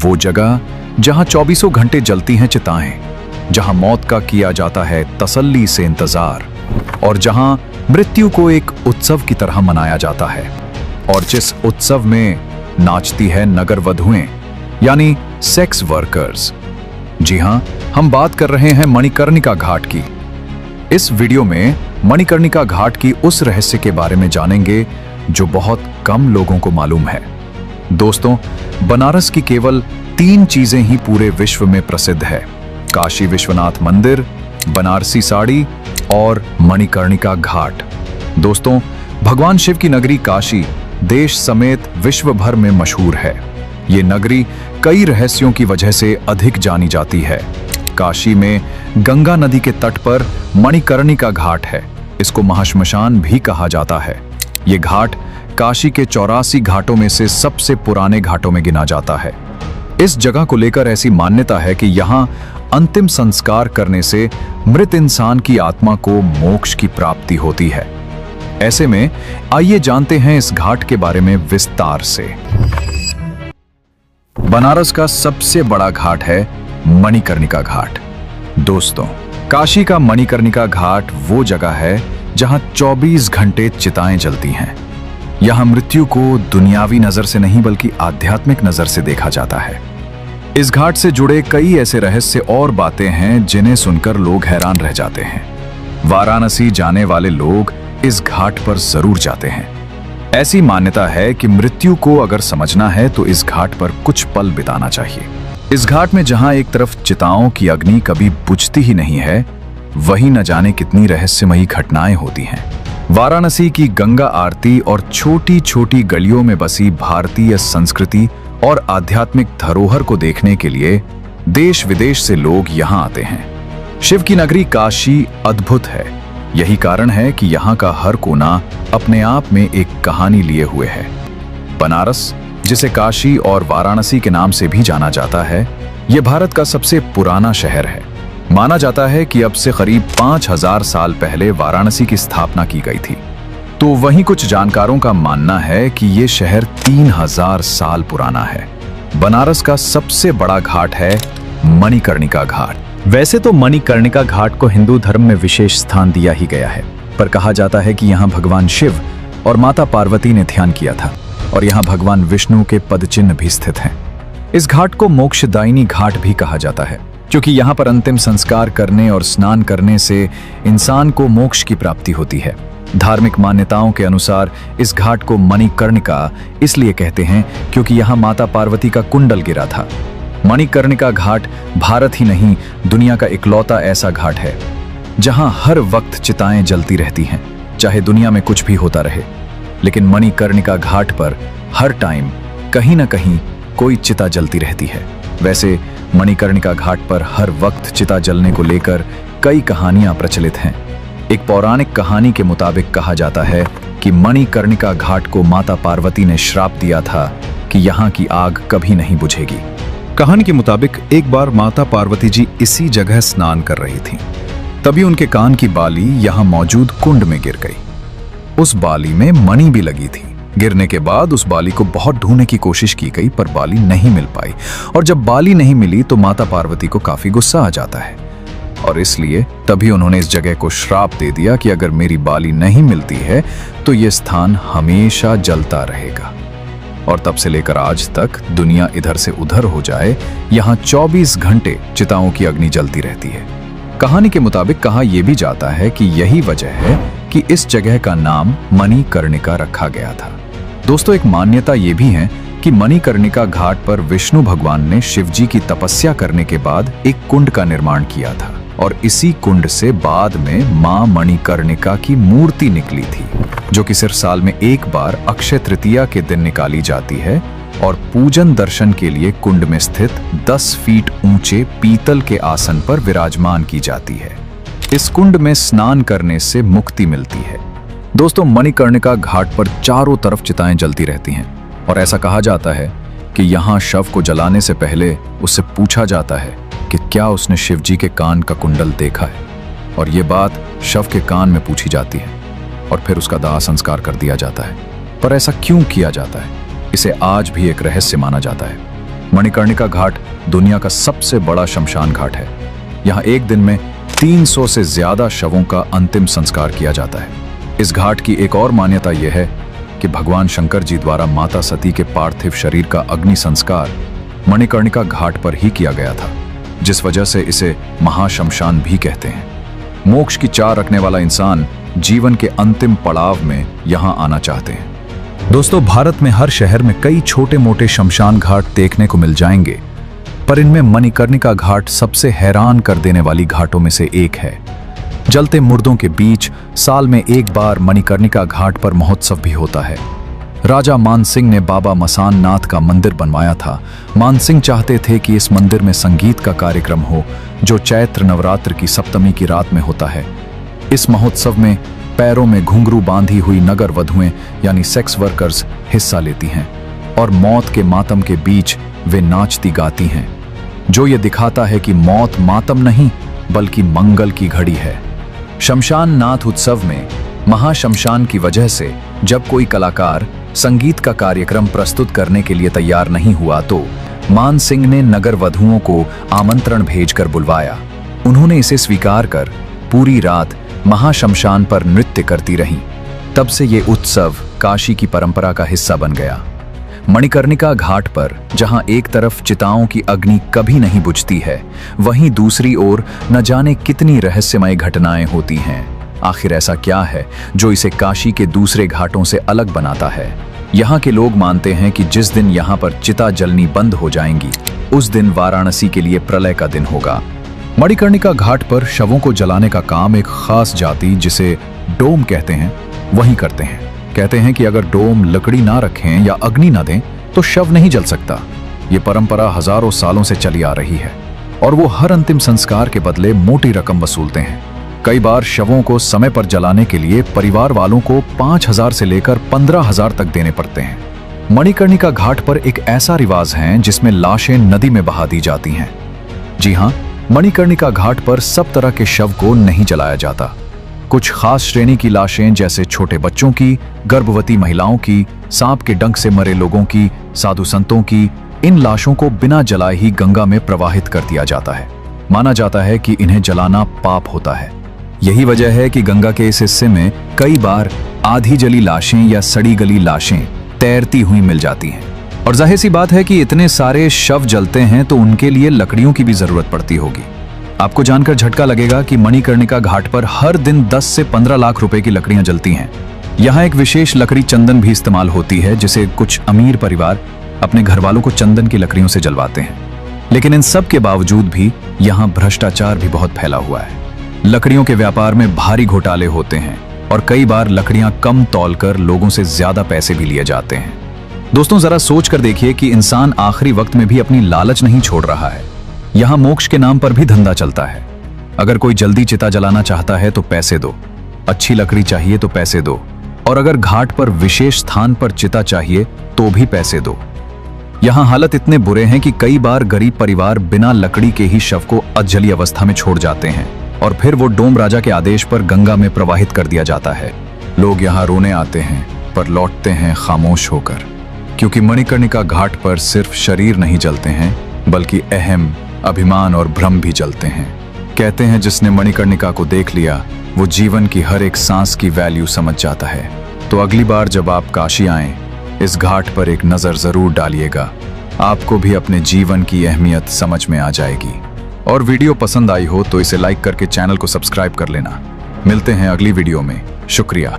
वो जगह जहां 24 घंटे जलती हैं चिताएं, जहां मौत का किया जाता है तसल्ली से इंतजार, और जहां मृत्यु को एक उत्सव की तरह मनाया जाता है, और जिस उत्सव में नाचती है नगर वधुएं यानी सेक्स वर्कर्स। जी हां, हम बात कर रहे हैं मणिकर्णिका घाट की। इस वीडियो में मणिकर्णिका घाट की उस रहस्य के बारे में जानेंगे जो बहुत कम लोगों को मालूम है। दोस्तों, बनारस की केवल 3 चीजें ही पूरे विश्व में प्रसिद्ध है: काशी विश्वनाथ मंदिर, बनारसी साड़ी और मणिकर्णिका घाट। दोस्तों, भगवान शिव की नगरी काशी देश समेत विश्व भर में मशहूर है। ये नगरी कई रहस्यों की वजह से अधिक जानी जाती है। काशी में गंगा नदी के तट पर मणिकर्णिका घाट है। इसको महाश्मशान भी कहा जाता है। ये घाट काशी के 84 घाटों में से सबसे पुराने घाटों में गिना जाता है। इस जगह को लेकर ऐसी मान्यता है कि यहाँ अंतिम संस्कार करने से मृत इंसान की आत्मा को मोक्ष की प्राप्ति होती है। ऐसे में आइए जानते हैं इस घाट के बारे में विस्तार से। बनारस का सबसे बड़ा घाट है मणिकर्णिका घाट। दोस्तों, काशी का मणिकर्णिका घाट वो जगह है जहां 24 घंटे चिताएं जलती हैं। यहां मृत्यु को दुनियावी नजर से नहीं बल्कि आध्यात्मिक नजर से देखा जाता है। इस घाट से जुड़े कई ऐसे रहस्य और बातें हैं जिन्हें सुनकर लोग हैरान रह जाते हैं। वाराणसी जाने वाले लोग इस घाट पर जरूर जाते हैं। ऐसी मान्यता है कि मृत्यु को अगर समझना है तो इस घाट पर कुछ पल बिताना चाहिए। इस घाट में जहां एक तरफ चिताओं की अग्नि कभी बुझती ही नहीं है, वहीं न जाने कितनी रहस्यमयी घटनाएं होती हैं। वाराणसी की गंगा आरती और छोटी छोटी गलियों में बसी भारतीय संस्कृति और आध्यात्मिक धरोहर को देखने के लिए देश विदेश से लोग यहां आते हैं। शिव की नगरी काशी अद्भुत है। यही कारण है कि यहां का हर कोना अपने आप में एक कहानी लिए हुए है। बनारस, जिसे काशी और वाराणसी के नाम से भी जाना जाता है, यह भारत का सबसे पुराना शहर है। माना जाता है कि अब से करीब 5000 साल पहले वाराणसी की स्थापना की गई थी। तो वहीं कुछ जानकारों का मानना है कि यह शहर 3000 साल पुराना है। बनारस का सबसे बड़ा घाट है मणिकर्णिका घाट। वैसे तो मणिकर्णिका घाट को हिंदू धर्म में विशेष स्थान दिया ही गया है, पर कहा जाता है कि यहाँ भगवान शिव और माता पार्वती ने ध्यान किया था, और यहाँ भगवान विष्णु के पदचिन्ह भी स्थित हैं। इस घाट को मोक्षदायिनी घाट भी कहा जाता है, क्योंकि यहाँ पर अंतिम संस्कार करने और स्नान करने से इंसान को मोक्ष की प्राप्ति होती है। धार्मिक मान्यताओं के अनुसार इस घाट को मणिकर्णिका इसलिए कहते हैं क्योंकि यहाँ माता पार्वती का कुंडल गिरा था। मणिकर्णिका घाट भारत ही नहीं, दुनिया का इकलौता ऐसा घाट है जहाँ हर वक्त चिताएं जलती रहती हैं, चाहे दुनिया में कुछ भी होता रहे। लेकिन मणिकर्णिका घाट पर हर टाइम कहीं ना कहीं कोई चिता जलती रहती है। वैसे मणिकर्णिका घाट पर हर वक्त चिता जलने को लेकर कई कहानियां प्रचलित हैं। एक पौराणिक कहानी के मुताबिक कहा जाता है कि मणिकर्णिका घाट को माता पार्वती ने श्राप दिया था कि यहाँ की आग कभी नहीं बुझेगी। कहानी के मुताबिक एक बार माता पार्वती जी इसी जगह स्नान कर रही थीं। तभी उनके कान की बाली यहाँ मौजूद कुंड में गिर गई। उस बाली में मणि भी लगी थी। गिरने के बाद उस बाली को बहुत ढूंढने की कोशिश की गई, पर बाली नहीं मिल पाई। और जब बाली नहीं मिली तो माता पार्वती को काफी गुस्सा आ जाता है, और इसलिए तभी उन्होंने इस जगह को श्राप दे दिया कि अगर मेरी बाली नहीं मिलती है तो यह स्थान हमेशा जलता रहेगा। और तब से लेकर आज तक दुनिया इधर से उधर हो जाए, यहाँ 24 घंटे चिताओं की अग्नि जलती रहती है। कहानी के मुताबिक कहा यह भी जाता है कि यही वजह है कि इस जगह का नाम मणिकर्णिका रखा गया था। दोस्तों, एक मान्यता ये भी है कि मणिकर्णिका घाट पर विष्णु भगवान ने शिवजी की तपस्या करने के बाद एक कुंड का निर्माण किया था, और इसी कुंड से बाद में मां मणिकर्णिका की मूर्ति निकली थी, जो कि सिर्फ साल में एक बार अक्षय तृतीया के दिन निकाली जाती है और पूजन दर्शन के लिए कुंड में स्थित 10 फीट ऊंचे पीतल के आसन पर विराजमान की जाती है। इस कुंड में स्नान करने से मुक्ति मिलती है। दोस्तों, मणिकर्णिका घाट पर चारों तरफ चिताएं जलती रहती हैं, और ऐसा कहा जाता है कि यहाँ शव को जलाने से पहले उससे पूछा जाता है कि क्या उसने शिवजी के कान का कुंडल देखा है, और ये बात शव के कान में पूछी जाती है, और फिर उसका दाह संस्कार कर दिया जाता है। पर ऐसा क्यों किया जाता है, इसे आज भी एक रहस्य माना जाता है। मणिकर्णिका घाट दुनिया का सबसे बड़ा शमशान घाट है। यहाँ एक दिन में 300 से ज्यादा शवों का अंतिम संस्कार किया जाता है। इस घाट की एक और मान्यता यह है कि भगवान शंकर जी द्वारा माता सती के पार्थिव शरीर का अग्नि संस्कार मणिकर्णिका घाट पर ही किया गया था, जिस वजह से इसे महाशमशान भी कहते हैं। मोक्ष की चाह रखने वाला इंसान जीवन के अंतिम पड़ाव में यहां आना चाहते हैं। दोस्तों, भारत में हर शहर में कई छोटे मोटे शमशान घाट देखने को मिल जाएंगे, पर इनमें मणिकर्णिका घाट सबसे हैरान कर देने वाली घाटों में से एक है। जलते मुर्दों के बीच साल में एक बार मणिकर्णिका घाट पर महोत्सव भी होता है। राजा मानसिंह ने बाबा मसान नाथ का मंदिर बनवाया था। मानसिंह चाहते थे कि इस मंदिर में संगीत का कार्यक्रम हो, जो चैत्र नवरात्र की सप्तमी की रात में होता है। इस महोत्सव में पैरों में घुंघरू बांधी हुई नगर वधुएं यानी सेक्स वर्कर्स हिस्सा लेती हैं और मौत के मातम के बीच वे नाचती गाती हैं, जो ये दिखाता है कि मौत मातम नहीं बल्कि मंगल की घड़ी है। शमशान नाथ उत्सव में महाशमशान की वजह से जब कोई कलाकार संगीत का कार्यक्रम प्रस्तुत करने के लिए तैयार नहीं हुआ तो मान सिंह ने नगर वधुओं को आमंत्रण भेजकर बुलवाया। उन्होंने इसे स्वीकार कर पूरी रात महाशमशान पर नृत्य करती रहीं। तब से ये उत्सव काशी की परंपरा का हिस्सा बन गया। मणिकर्णिका घाट पर जहां एक तरफ चिताओं की अग्नि कभी नहीं बुझती है, वहीं दूसरी ओर न जाने कितनी रहस्यमय घटनाएं होती हैं। आखिर ऐसा क्या है जो इसे काशी के दूसरे घाटों से अलग बनाता है? यहाँ के लोग मानते हैं कि जिस दिन यहाँ पर चिता जलनी बंद हो जाएंगी, उस दिन वाराणसी के लिए प्रलय का दिन होगा। मणिकर्णिका घाट पर शवों को जलाने का काम एक खास जाति, जिसे डोम कहते हैं, वही करते हैं। कहते हैं कि अगर डोम लकड़ी ना रखें या अग्नि ना दें तो शव नहीं जल सकता। ये परंपरा हजारों सालों से चली आ रही है और वो हर अंतिम संस्कार के बदले मोटी रकम वसूलते हैं। कई बार शवों को समय पर जलाने के लिए परिवार वालों को 5,000 से लेकर 15,000 तक देने पड़ते हैं। मणिकर्णिका घाट पर एक ऐसा रिवाज है जिसमें लाशें नदी में बहा दी जाती हैं। जी हाँ, मणिकर्णिका घाट पर सब तरह के शव को नहीं जलाया जाता। कुछ खास श्रेणी की लाशें जैसे छोटे बच्चों की, गर्भवती महिलाओं की, सांप के डंक से मरे लोगों की, साधु संतों की, इन लाशों को बिना जलाए ही गंगा में प्रवाहित कर दिया जाता है। माना जाता है कि इन्हें जलाना पाप होता है। यही वजह है कि गंगा के इस हिस्से में कई बार आधी जली लाशें या सड़ी गली लाशें तैरती हुई मिल जाती हैं। और जाहिर सी बात है कि इतने सारे शव जलते हैं तो उनके लिए लकड़ियों की भी जरूरत पड़ती होगी। आपको जानकर झटका लगेगा कि मणिकर्णिका घाट पर हर दिन 10 से 15 लाख रुपए की लकड़ियां जलती हैं। यहाँ एक विशेष लकड़ी चंदन भी इस्तेमाल होती है, जिसे कुछ अमीर परिवार अपने घर वालों को चंदन की लकड़ियों से जलवाते हैं। लेकिन इन सब के बावजूद भी यहाँ भ्रष्टाचार भी बहुत फैला हुआ है। लकड़ियों के व्यापार में भारी घोटाले होते हैं और कई बार लकड़ियां कम तौलकर लोगों से ज्यादा पैसे भी लिए जाते हैं। दोस्तों, जरा सोच कर देखिए कि इंसान आखिरी वक्त में भी अपनी लालच नहीं छोड़ रहा है। यहाँ मोक्ष के नाम पर भी धंधा चलता है। अगर कोई जल्दी चिता जलाना चाहता है तो पैसे दो, अच्छी लकड़ी चाहिए तो पैसे दो, और अगर घाट पर विशेष स्थान पर चिता चाहिए तो भी पैसे दो। यहाँ हालत इतने बुरे हैं कि कई बार गरीब परिवार बिना लकड़ी के ही शव को अधजली अवस्था में छोड़ जाते हैं और फिर वो डोम राजा के आदेश पर गंगा में प्रवाहित कर दिया जाता है। लोग यहाँ रोने आते हैं पर लौटते हैं खामोश होकर, क्योंकि मणिकर्णिका घाट पर सिर्फ शरीर नहीं जलते हैं बल्कि अहम, अभिमान और भ्रम भी जलते हैं। कहते हैं जिसने मणिकर्णिका को देख लिया वो जीवन की हर एक सांस की वैल्यू समझ जाता है। तो अगली बार जब आप काशी आएं, इस घाट पर एक नजर जरूर डालिएगा। आपको भी अपने जीवन की अहमियत समझ में आ जाएगी। और वीडियो पसंद आई हो तो इसे लाइक करके चैनल को सब्सक्राइब कर लेना। मिलते हैं अगली वीडियो में। शुक्रिया।